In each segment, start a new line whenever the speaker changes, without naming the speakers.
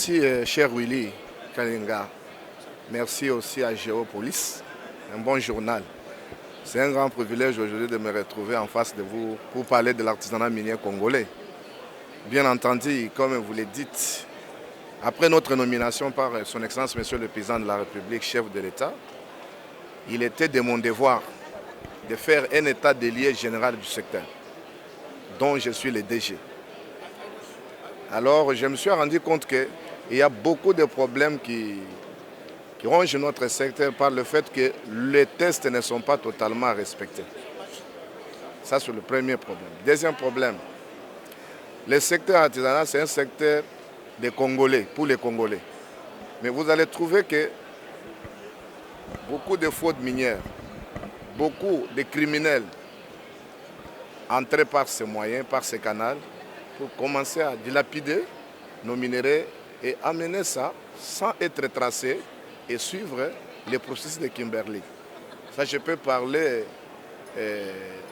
Merci, cher Willy Kalinga. Merci aussi à Géopolis, un bon journal. C'est un grand privilège aujourd'hui de me retrouver en face de vous pour parler de l'artisanat minier congolais. Bien entendu, comme vous le dites, après notre nomination par son Excellence Monsieur le Président de la République, chef de l'État, il était de mon devoir de faire un état des lieux général du secteur, dont je suis le DG. Alors, je me suis rendu compte qu'il y a beaucoup de problèmes qui rongent notre secteur par le fait que les tests ne sont pas totalement respectés. Ça, c'est le premier problème. Deuxième problème, le secteur artisanal, c'est un secteur des Congolais, pour les Congolais. Mais vous allez trouver que beaucoup de fraudes minières, beaucoup de criminels entrent par ces moyens, par ces canaux, pour commencer à dilapider nos minerais et amener ça sans être tracé et suivre les processus de Kimberley. Ça, je peux parler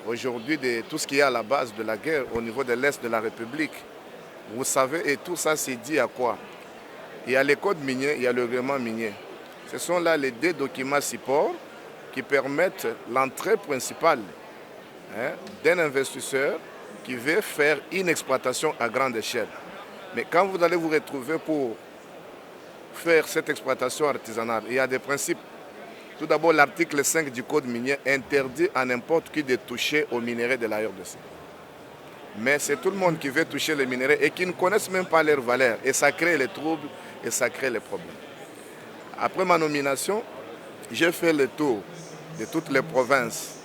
aujourd'hui de tout ce qui est à la base de la guerre au niveau de l'Est de la République. Vous savez, et tout ça c'est dit à quoi? Il y a les codes miniers, il y a le règlement minier. Ce sont là les deux documents support qui permettent l'entrée principale d'un investisseur qui veut faire une exploitation à grande échelle. Mais quand vous allez vous retrouver pour faire cette exploitation artisanale, il y a des principes. Tout d'abord, l'article 5 du Code minier interdit à n'importe qui de toucher aux minerais de la RDC. Mais c'est tout le monde qui veut toucher les minerais et qui ne connaissent même pas leur valeur. Et ça crée les troubles et ça crée les problèmes. Après ma nomination, j'ai fait le tour de toutes les provinces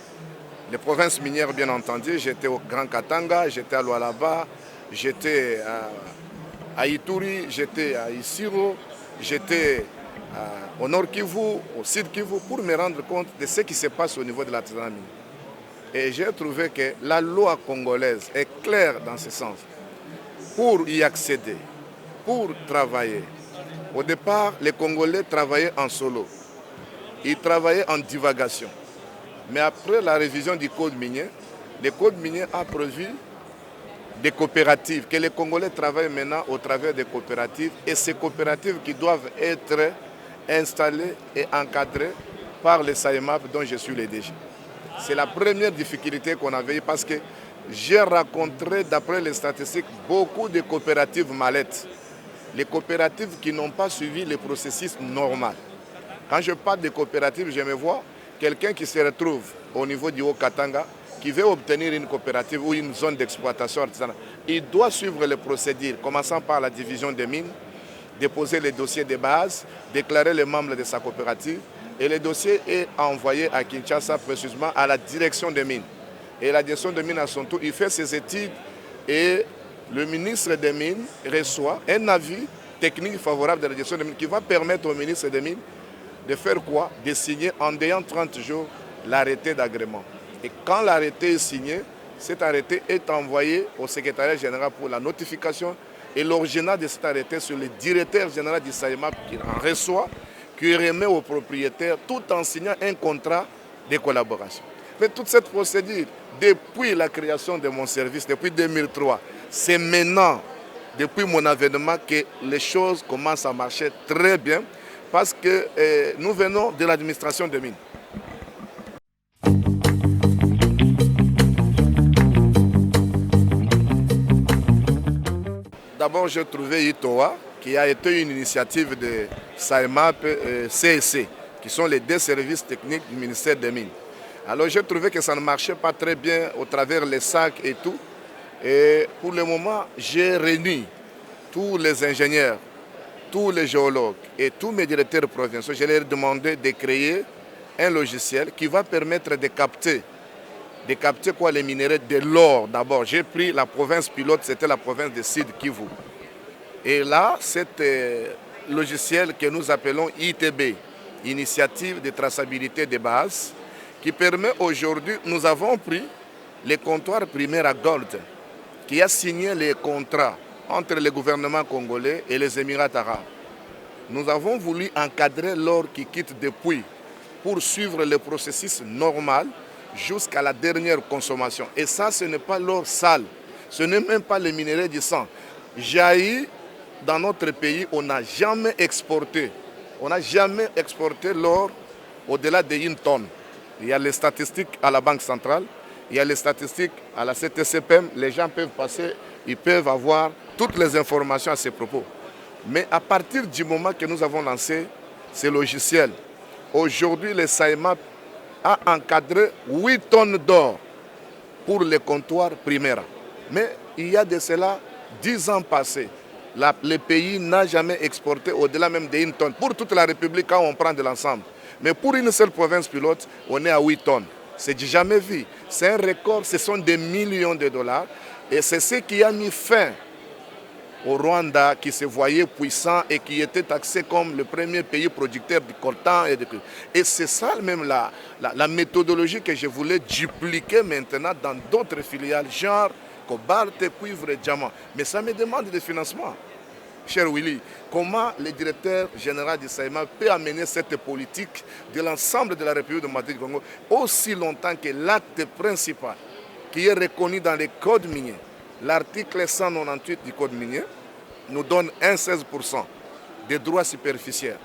minières, bien entendu. J'étais au Grand Katanga, j'étais à Lualaba, j'étais à Ituri, j'étais à Isiro, j'étais au Nord Kivu, au Sud Kivu, pour me rendre compte de ce qui se passe au niveau de l'artisanat minier. Et j'ai trouvé que la loi congolaise est claire dans ce sens. Pour y accéder, pour travailler, au départ, les Congolais travaillaient en solo. Ils travaillaient en divagation. Mais après la révision du Code minier, le Code minier a prévu des coopératives, que les Congolais travaillent maintenant au travers des coopératives, et ces coopératives qui doivent être installées et encadrées par les SAEMAP dont je suis le DG. C'est la première difficulté qu'on avait parce que j'ai rencontré, d'après les statistiques, beaucoup de coopératives mallettes. Les coopératives qui n'ont pas suivi le processus normal. Quand je parle de coopératives, je me vois quelqu'un qui se retrouve au niveau du Haut-Katanga, qui veut obtenir une coopérative ou une zone d'exploitation artisanale. Il doit suivre les procédures, commençant par la division des mines, déposer les dossiers de base, déclarer les membres de sa coopérative, et le dossier est envoyé à Kinshasa, précisément à la direction des mines. Et la direction des mines, à son tour, il fait ses études et le ministre des Mines reçoit un avis technique favorable de la direction des mines qui va permettre au ministre des Mines de faire quoi? De signer en délai 30 jours l'arrêté d'agrément. Et quand l'arrêté est signé, cet arrêté est envoyé au secrétariat général pour la notification et l'original de cet arrêté sur le directeur général du SAEMAP qui en reçoit, qui remet au propriétaire tout en signant un contrat de collaboration. Mais toute cette procédure, depuis la création de mon service, depuis 2003, c'est maintenant, depuis mon avènement, que les choses commencent à marcher très bien parce que nous venons de l'administration des mines. D'abord, j'ai trouvé ITOA, qui a été une initiative de SAEMAP et CSC, qui sont les deux services techniques du ministère des Mines. Alors j'ai trouvé que ça ne marchait pas très bien au travers les sacs et tout. Et pour le moment, j'ai réuni tous les ingénieurs, tous les géologues et tous mes directeurs provinciaux. Je leur ai demandé de créer un logiciel qui va permettre de capter quoi, les minéraux de l'or d'abord. J'ai pris la province pilote, c'était la province de Sud Kivu. Et là, cet logiciel que nous appelons ITB, Initiative de traçabilité de base, qui permet aujourd'hui, nous avons pris le comptoir primaire à Gold, qui a signé les contrats entre le gouvernement congolais et les Émirats arabes. Nous avons voulu encadrer l'or qui quitte depuis pour suivre le processus normal jusqu'à la dernière consommation. Et ça, ce n'est pas l'or sale, ce n'est même pas le minerai du sang. Jaillit dans notre pays, on n'a jamais exporté. On n'a jamais exporté l'or au-delà d'une tonne. Il y a les statistiques à la Banque centrale, il y a les statistiques à la CTCPM. Les gens peuvent passer, ils peuvent avoir toutes les informations à ces propos. Mais à partir du moment que nous avons lancé ces logiciels, aujourd'hui, le SAEMAP a encadré 8 tonnes d'or pour les comptoirs primaires. Mais il y a de cela 10 ans passés. Le pays n'a jamais exporté au-delà même d'une tonne. Pour toute la République, quand on prend de l'ensemble. Mais pour une seule province pilote, on est à 8 tonnes. C'est du jamais vu. C'est un record, ce sont des millions de dollars. Et c'est ce qui a mis fin au Rwanda, qui se voyait puissant et qui était taxé comme le premier pays producteur du coltan et de cuivre. Et c'est ça même la méthodologie que je voulais dupliquer maintenant dans d'autres filiales, genre cobalt, cuivre et diamant. Mais ça me demande des financements. Cher Willy, comment le directeur général du SAEMAP peut amener cette politique de l'ensemble de la République démocratique du Congo aussi longtemps que l'acte principal qui est reconnu dans les codes miniers, l'article 198 du code minier, nous donne un 16% des droits superficiels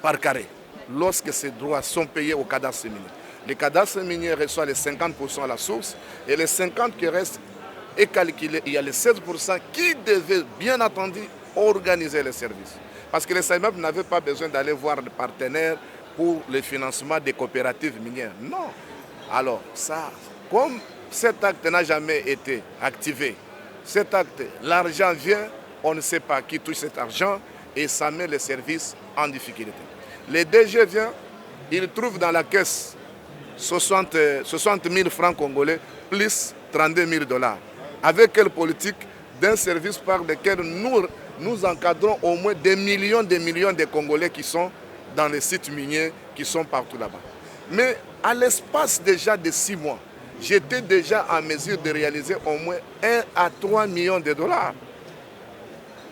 par carré lorsque ces droits sont payés au cadastre minier. Le cadastre minier reçoit les 50% à la source et les 50% qui restent est calculé. Il y a les 16% qui devaient bien entendu organiser les services. Parce que les SAEMAP n'avaient pas besoin d'aller voir des partenaires pour le financement des coopératives minières. Non. Alors ça, comme cet acte n'a jamais été activé, cet acte, l'argent vient, on ne sait pas qui touche cet argent et ça met les services en difficulté. Le DG vient, il trouve dans la caisse 60 000 francs congolais plus 32 000 dollars. Avec quelle politique d'un service par lequel nous encadrons au moins des millions de Congolais qui sont dans les sites miniers, qui sont partout là-bas. Mais à l'espace déjà de 6 mois, j'étais déjà en mesure de réaliser au moins 1 à 3 millions de dollars.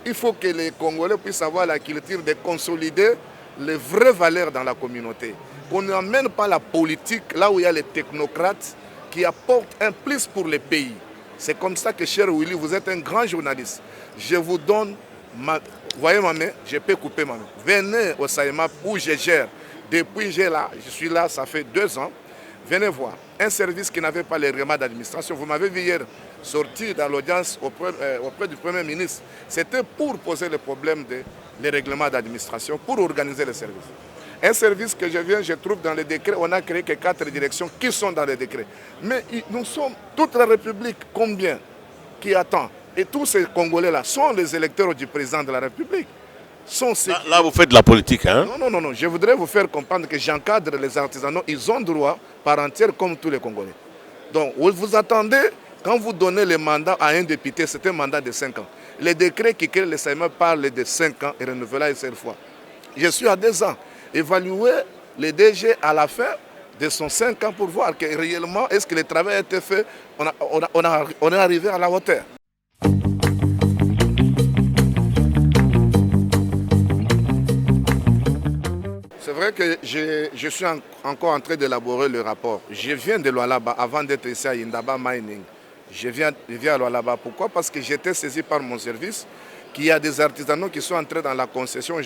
Il faut que les Congolais puissent avoir la culture de consolider les vraies valeurs dans la communauté. Qu'on n'amène pas la politique là où il y a les technocrates qui apportent un plus pour le pays. C'est comme ça que, cher Willy, vous êtes un grand journaliste. Je vous donne, vous voyez ma main, je peux couper ma main. Venez au SAEMAP où je gère. Depuis je suis là, ça fait 2 ans. Venez voir. Un service qui n'avait pas les règlements d'administration. Vous m'avez vu hier sortir dans l'audience auprès du Premier ministre. C'était pour poser le problème des règlements d'administration, pour organiser les services. Un service que je trouve dans les décrets, on a créé que 4 directions qui sont dans les décrets. Mais nous sommes, toute la République, combien qui attend? Et tous ces Congolais-là sont les électeurs du président de la République.
Là, vous faites de la politique, hein?
Non. Je voudrais vous faire comprendre que j'encadre les artisanaux. Ils ont droit par entière comme tous les Congolais. Donc, vous attendez, quand vous donnez le mandat à un député, c'est un mandat de 5 ans. Les décrets qui créent le SAEMAP parlent de 5 ans et renouvelés une seule fois. Je suis à 2 ans. Évaluer le DG à la fin de son 5 ans pour voir que réellement, est-ce que le travail a été fait, on est arrivé à la hauteur. C'est vrai que je suis encore en train d'élaborer le rapport. Je viens de Lualaba avant d'être ici à Indaba Mining. Je viens à Lualaba. Pourquoi? Parce que j'étais saisi par mon service qu'il y a des artisanaux qui sont entrés dans la concession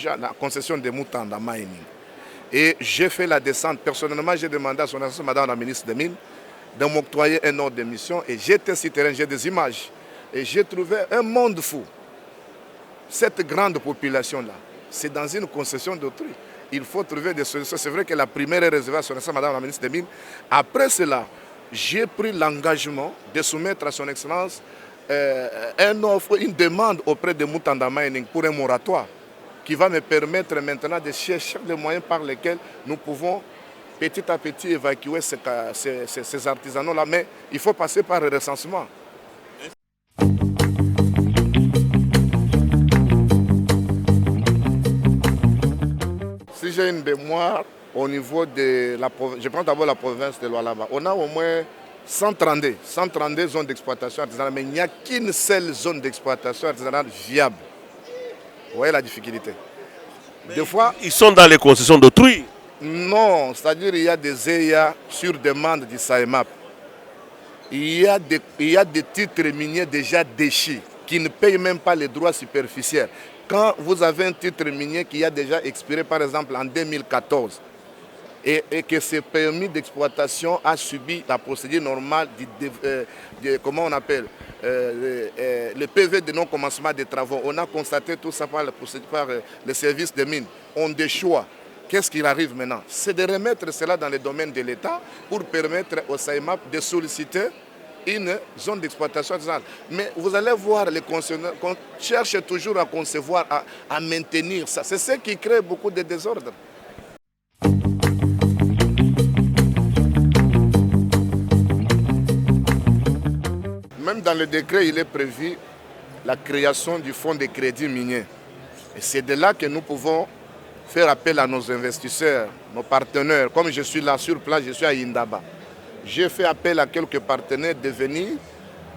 de Mutanda Mining. Et j'ai fait la descente. Personnellement, j'ai demandé à son assistante, madame la ministre des Mines, de m'octroyer un ordre de mission. Et j'étais sur terrain, j'ai des images. Et j'ai trouvé un monde fou. Cette grande population-là, c'est dans une concession d'autrui. Il faut trouver des solutions. C'est vrai que la primaire est réservée à son assistante, madame la ministre des Mines. Après cela, j'ai pris l'engagement de soumettre à son excellence une demande auprès de Mutanda Mining pour un moratoire qui va me permettre maintenant de chercher les moyens par lesquels nous pouvons petit à petit évacuer ces artisanaux-là. Mais il faut passer par le recensement. Si j'ai une mémoire au niveau de la province, je prends d'abord la province de Lualaba, on a au moins 132 zones d'exploitation artisanale, mais il n'y a qu'une seule zone d'exploitation artisanale viable. Vous voyez la difficulté. Des fois,
ils sont dans les concessions d'autrui.
Non, c'est-à-dire qu'il y a des EIA sur demande du SAEMAP. Il y a des titres miniers déjà déchus qui ne payent même pas les droits superficiels. Quand vous avez un titre minier qui a déjà expiré, par exemple, en 2014, et que ce permis d'exploitation a subi la procédure normale comment on appelle, le PV de non-commencement des travaux. On a constaté tout ça par le service des mines. On des choix. Qu'est-ce qu'il arrive maintenant? C'est de remettre cela dans le domaine de l'État pour permettre au SAEMAP de solliciter une zone d'exploitation. Mais vous allez voir, les concessionnaires cherchent toujours à concevoir, à maintenir ça. C'est ce qui crée beaucoup de désordre. Même dans le décret, il est prévu la création du fonds de crédit minier. Et c'est de là que nous pouvons faire appel à nos investisseurs, nos partenaires. Comme je suis là sur place, je suis à Indaba. J'ai fait appel à quelques partenaires de venir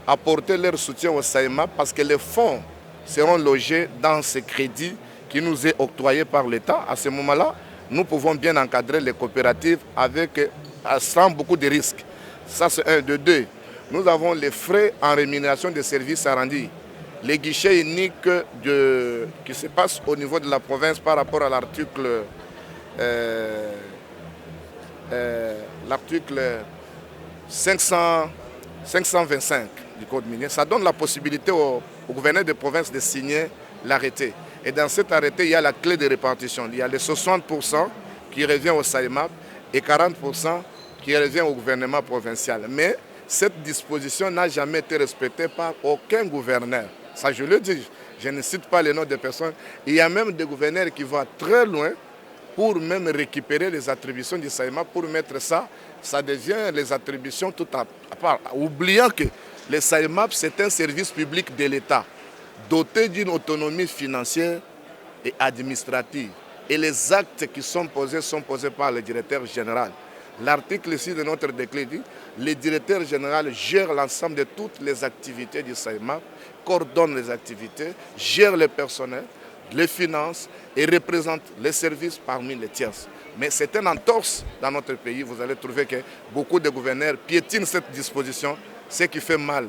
apporter leur soutien au SAEMAP parce que les fonds seront logés dans ce crédit qui nous est octroyé par l'État. À ce moment-là, nous pouvons bien encadrer les coopératives sans beaucoup de risques. Ça, c'est un. De deux, nous avons les frais en rémunération des services rendus. Les guichets uniques qui se passent au niveau de la province par rapport à l'article 525 du Code minier. Ça donne la possibilité au gouverneur de province de signer l'arrêté. Et dans cet arrêté, il y a la clé de répartition. Il y a les 60% qui revient au SAEMAP et 40% qui revient au gouvernement provincial. Mais cette disposition n'a jamais été respectée par aucun gouverneur. Ça, je le dis, je ne cite pas les noms des personnes. Il y a même des gouverneurs qui vont très loin pour même récupérer les attributions du SAEMAP, pour mettre ça, ça devient les attributions tout à part. Oubliant que le SAEMAP, c'est un service public de l'État, doté d'une autonomie financière et administrative. Et les actes qui sont posés par le directeur général. L'article 6 de notre décret dit que le directeur général gère l'ensemble de toutes les activités du SAEMAP, coordonne les activités, gère le personnel, les finances et représente les services parmi les tierces. Mais c'est une entorse dans notre pays. Vous allez trouver que beaucoup de gouverneurs piétinent cette disposition, ce qui fait mal.